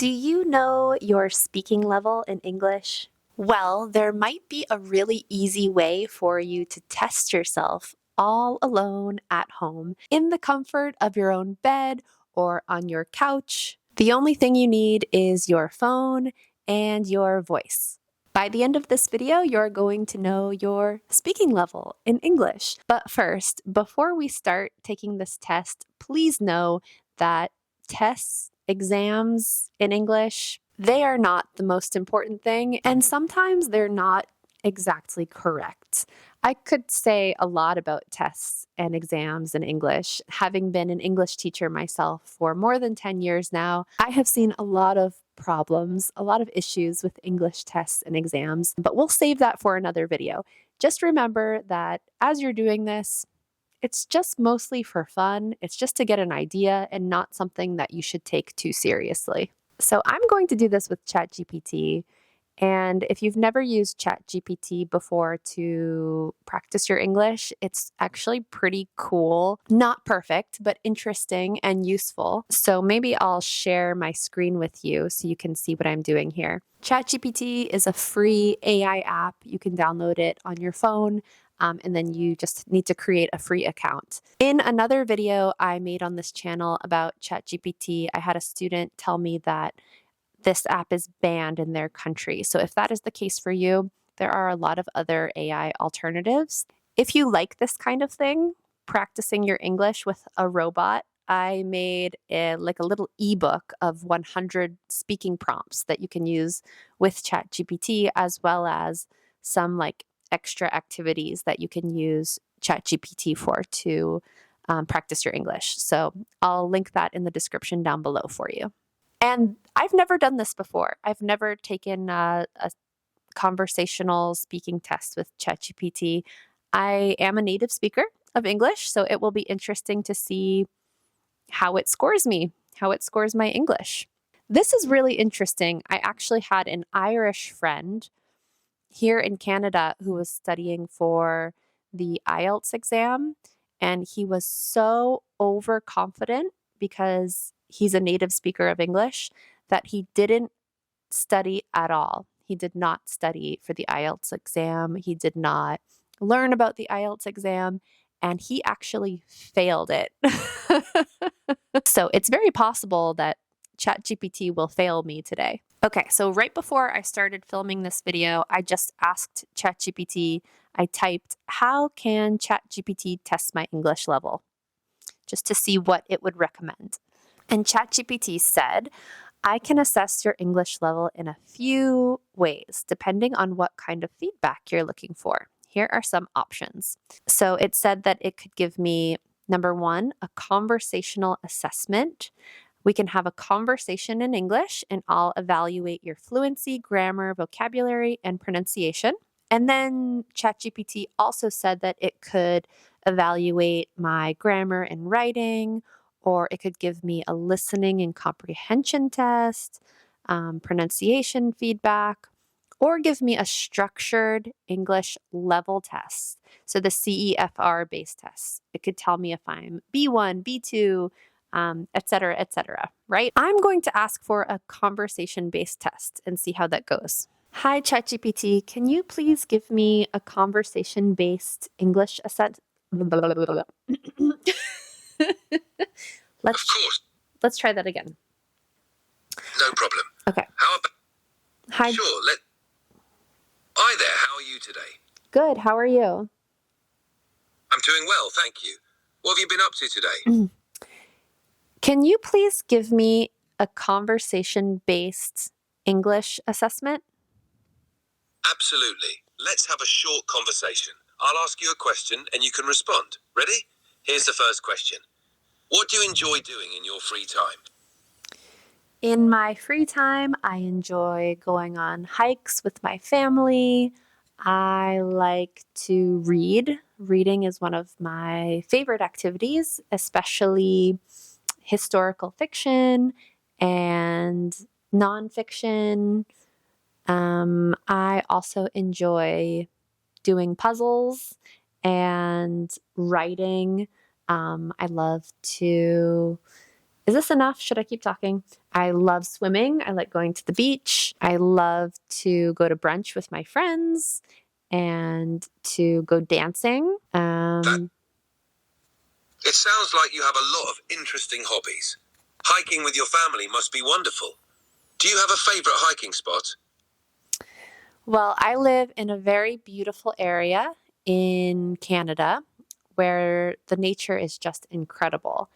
Do you know your speaking level in English? Well, there might be a really easy way for you to test yourself all alone at home in the comfort of your own bed or on your couch. The only thing you need is your phone and your voice. By the end of this video, you're going to know your speaking level in English. But first, before we start taking this test, please know that tests, exams in English, they are not the most important thing, and sometimes they're not exactly correct. I could say a lot about tests and exams in English. Having been an English teacher myself for more than 10 years now, I have seen a lot of problems, a lot of issues with English tests and exams, but we'll save that for another video. Just remember that as you're doing this, it's just mostly for fun. It's just to get an idea and not something that you should take too seriously. So I'm going to do this with ChatGPT. And if you've never used ChatGPT before to practice your English, it's actually pretty cool. Not perfect, but interesting and useful. So maybe I'll share my screen with you so you can see what I'm doing here. ChatGPT is a free AI app. You can download it on your phone. And then you just need to create a free account. In another video I made on this channel about ChatGPT, I had a student tell me that this app is banned in their country. So if that is the case for you, there are a lot of other AI alternatives. If you like this kind of thing, practicing your English with a robot, I made a little ebook of 100 speaking prompts that you can use with ChatGPT, as well as some extra activities that you can use ChatGPT for to practice your English. So I'll link that in the description down below for you. And I've never done this before. I've never taken a conversational speaking test with ChatGPT. I am a native speaker of English, so it will be interesting to see how it scores me, how it scores my English. This is really interesting. I actually had an Irish friend here in Canada who was studying for the IELTS exam, and he was so overconfident because he's a native speaker of English that he didn't study at all. He did not study for the IELTS exam. He did not learn about the IELTS exam, and he actually failed it. So it's very possible that ChatGPT will fail me today. Okay, so right before I started filming this video, I just asked ChatGPT, I typed, how can ChatGPT test my English level? Just to see what it would recommend. And ChatGPT said, I can assess your English level in a few ways, depending on what kind of feedback you're looking for. Here are some options. So it said that it could give me, number one, a conversational assessment. We can have a conversation in English and I'll evaluate your fluency, grammar, vocabulary, and pronunciation. And then ChatGPT also said that it could evaluate my grammar and writing, or it could give me a listening and comprehension test, pronunciation feedback, or give me a structured English level test. So the CEFR based test. It could tell me if I'm B1, B2, et cetera, right? I'm going to ask for a conversation-based test and see how that goes. Hi, ChatGPT. Can you please give me a conversation-based English assessment? Of course. Let's try that again. No problem. Okay. How about... Hi. Sure, Hi there, how are you today? Good. How are you? I'm doing well, thank you. What have you been up to today? Can you please give me a conversation-based English assessment? Absolutely. Let's have a short conversation. I'll ask you a question and you can respond. Ready? Here's the first question. What do you enjoy doing in your free time? In my free time, I enjoy going on hikes with my family. I like to read. Reading is one of my favorite activities, especially historical fiction and nonfiction. I also enjoy doing puzzles and writing. I love to Is this enough? Should I keep talking? I love swimming. I like going to the beach. I love to go to brunch with my friends and to go dancing. It sounds like you have a lot of interesting hobbies. Hiking with your family must be wonderful. Do you have a favorite hiking spot? Well, I live in a very beautiful area in Canada where the nature is just incredible.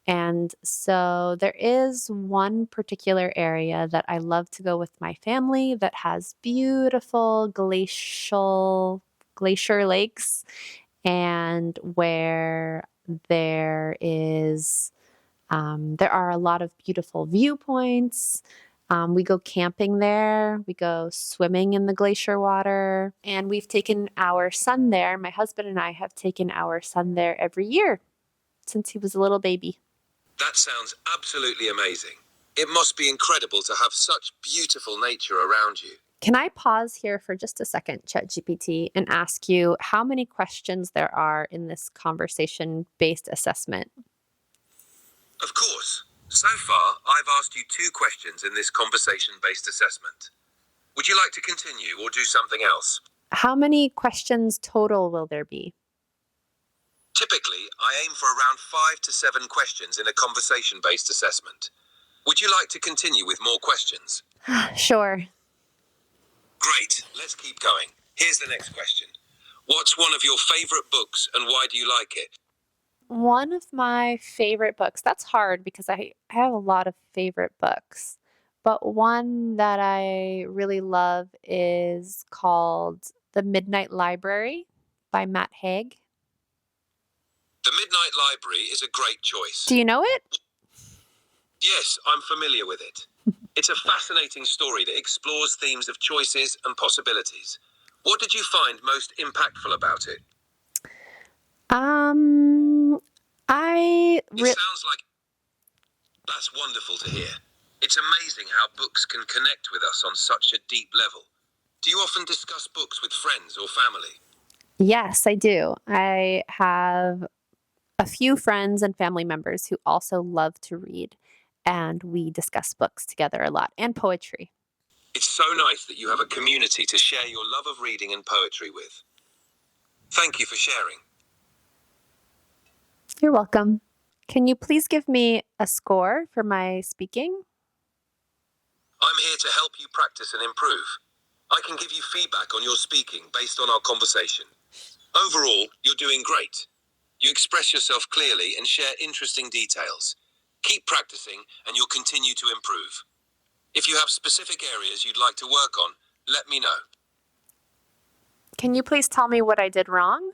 And so there is one particular area that I love to go with my family that has beautiful glacier lakes, and where there are a lot of beautiful viewpoints. We go camping there. We go swimming in the glacier water. And we've taken our son there. My husband and I have taken our son there every year since he was a little baby. That sounds absolutely amazing. It must be incredible to have such beautiful nature around you. Can I pause here for just a second, ChatGPT, and ask you how many questions there are in this conversation-based assessment? Of course. So far, I've asked you 2 questions in this conversation-based assessment. Would you like to continue or do something else? How many questions total will there be? Typically, I aim for around 5 to 7 questions in a conversation-based assessment. Would you like to continue with more questions? Sure. Great, let's keep going. Here's the next question. What's one of your favorite books and why do you like it? One of my favorite books, that's hard because I have a lot of favorite books, but one that I really love is called The Midnight Library by Matt Haig. The Midnight Library is a great choice. Do you know it? Yes, I'm familiar with it. It's a fascinating story that explores themes of choices and possibilities. What did you find most impactful about it? It sounds like that's wonderful to hear. It's amazing how books can connect with us on such a deep level. Do you often discuss books with friends or family? Yes, I do. I have a few friends and family members who also love to read, and we discuss books together a lot, and poetry. It's so nice that you have a community to share your love of reading and poetry with. Thank you for sharing. You're welcome. Can you please give me a score for my speaking? I'm here to help you practice and improve. I can give you feedback on your speaking based on our conversation. Overall, you're doing great. You express yourself clearly and share interesting details. Keep practicing and you'll continue to improve. If you have specific areas you'd like to work on, let me know. Can you please tell me what I did wrong?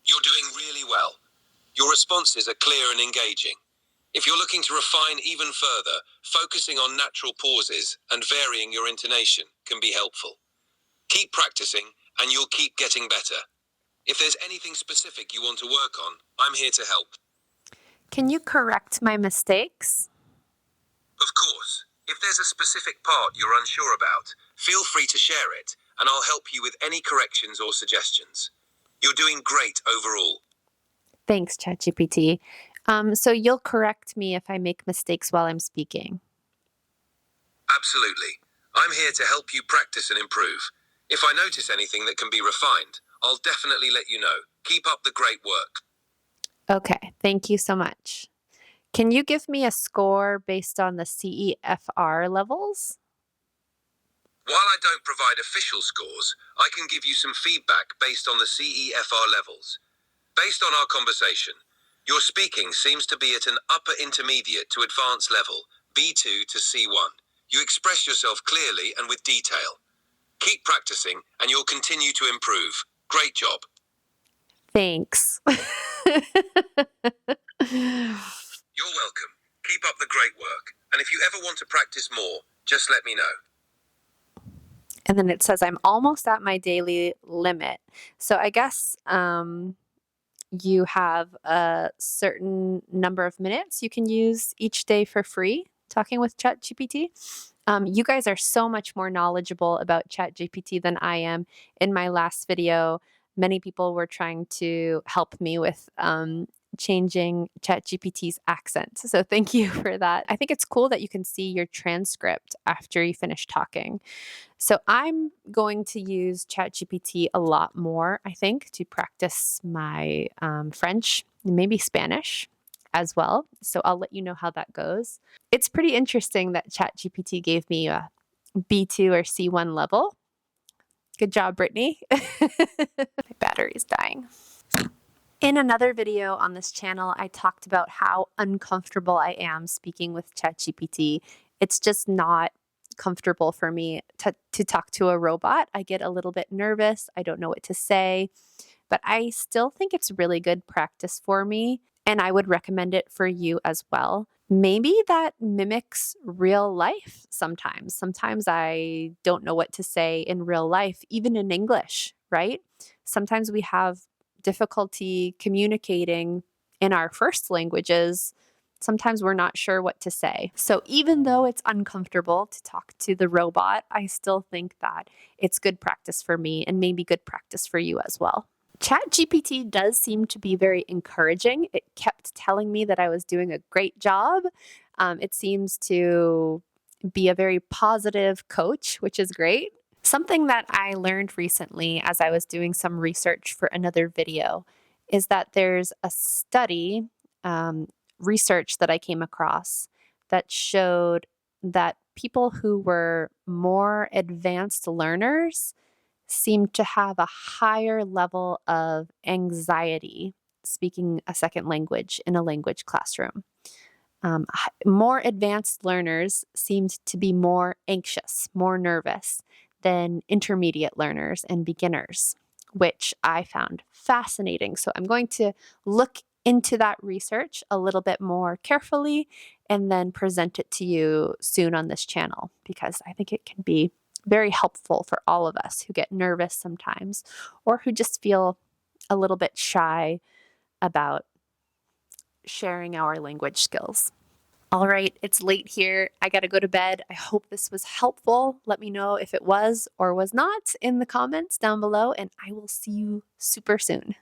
You're doing really well. Your responses are clear and engaging. If you're looking to refine even further, focusing on natural pauses and varying your intonation can be helpful. Keep practicing and you'll keep getting better. If there's anything specific you want to work on, I'm here to help. Can you correct my mistakes? Of course, if there's a specific part you're unsure about, feel free to share it, and I'll help you with any corrections or suggestions. You're doing great overall. Thanks, ChatGPT. So you'll correct me if I make mistakes while I'm speaking. Absolutely. I'm here to help you practice and improve. If I notice anything that can be refined, I'll definitely let you know. Keep up the great work. Okay, thank you so much. Can you give me a score based on the CEFR levels? While I don't provide official scores, I can give you some feedback based on the CEFR levels. Based on our conversation, your speaking seems to be at an upper intermediate to advanced level, B2 to C1. You express yourself clearly and with detail. Keep practicing and you'll continue to improve. Great job. Thanks. You're welcome. Keep up the great work. And if you ever want to practice more, just let me know. And then it says I'm almost at my daily limit. So I guess you have a certain number of minutes you can use each day for free talking with ChatGPT. You guys are so much more knowledgeable about ChatGPT than I am. In my last video, many people were trying to help me with changing ChatGPT's accent. So thank you for that. I think it's cool that you can see your transcript after you finish talking. So I'm going to use ChatGPT a lot more, I think, to practice my French, maybe Spanish as well. So I'll let you know how that goes. It's pretty interesting that ChatGPT gave me a B2 or C1 level. Good job, Brittany. My battery's dying. In another video on this channel, I talked about how uncomfortable I am speaking with ChatGPT. It's just not comfortable for me to talk to a robot. I get a little bit nervous. I don't know what to say, but I still think it's really good practice for me, and I would recommend it for you as well. Maybe that mimics real life sometimes. Sometimes I don't know what to say in real life, even in English, right? Sometimes we have difficulty communicating in our first languages. Sometimes we're not sure what to say. So even though it's uncomfortable to talk to the robot, I still think that it's good practice for me and maybe good practice for you as well. ChatGPT does seem to be very encouraging. It kept telling me that I was doing a great job. It seems to be a very positive coach, which is great. Something that I learned recently as I was doing some research for another video is that there's a study, research that I came across that showed that people who were more advanced learners seemed to have a higher level of anxiety speaking a second language in a language classroom. More advanced learners seemed to be more anxious, more nervous than intermediate learners and beginners, which I found fascinating. So I'm going to look into that research a little bit more carefully and then present it to you soon on this channel, because I think it can be very helpful for all of us who get nervous sometimes or who just feel a little bit shy about sharing our language skills. All right, it's late here. I got to go to bed. I hope this was helpful. Let me know if it was or was not in the comments down below, and I will see you super soon.